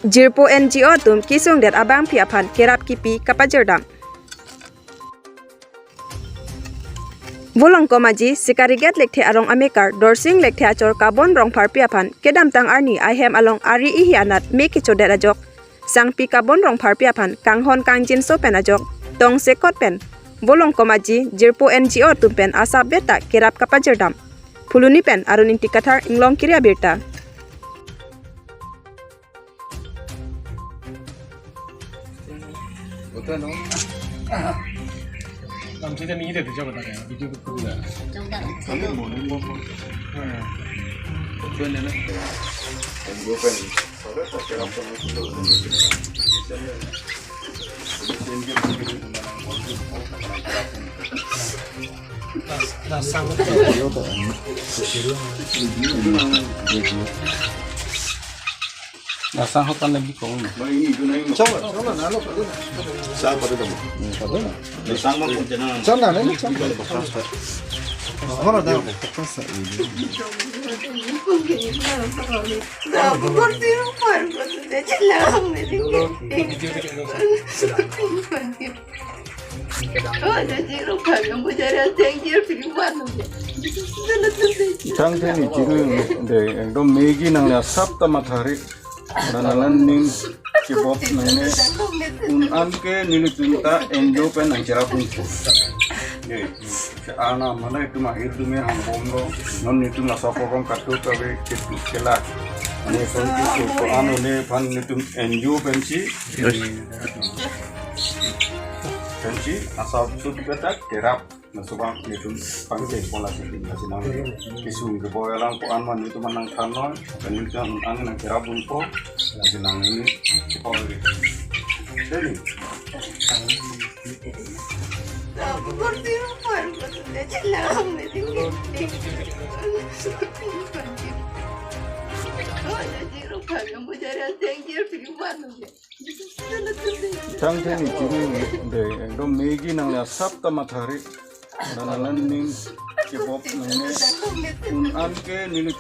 Jirpo NGO tum kisung det abang piapan kerap kipi kapajerdam. Volong komaji sikariget lekte arong amekar dorsing lekte achor kabon rong par piapan kedam tang arni ahem along ari ihi anat meki chodet ajok sang pi kabon rong par piapan kanghon kangjin so pen ajok tong sekot pen volong komaji Jirpo NGO tum pen asap beta kerap kapajerdam puluni pen arun inti kathar inglong kiria birta. 남자들 이래 되자고 나가요. 비디오 그거야. 정답. 뭐. 그거는 Nasaan hotan lagi kau? Coba nalo padu. Sa padu damo. Padu. Nasaan mo jangan. Sana ne? Ahora da. Pasa ini. Tangkeni jiru de ekdom megi nangla sapta mathari danalan ning kibop nane anke nilu cinta enjo pen anjara pungku ye ana mana itu mahir dume hambomro non itu nasapokong katu kabe kela ane sonki ko anu ne pan itu enjo pensi asal sud betak kerap nasubang itu pangke pola sini nasinang kisung ke boyalang ko anman itu manang kanon dan itu angin yang kerap untuk nasinang ini polri jadi Tangkeni jiru de ekdom megi nangla sapta mathari danalan ning kibop nane anke nilu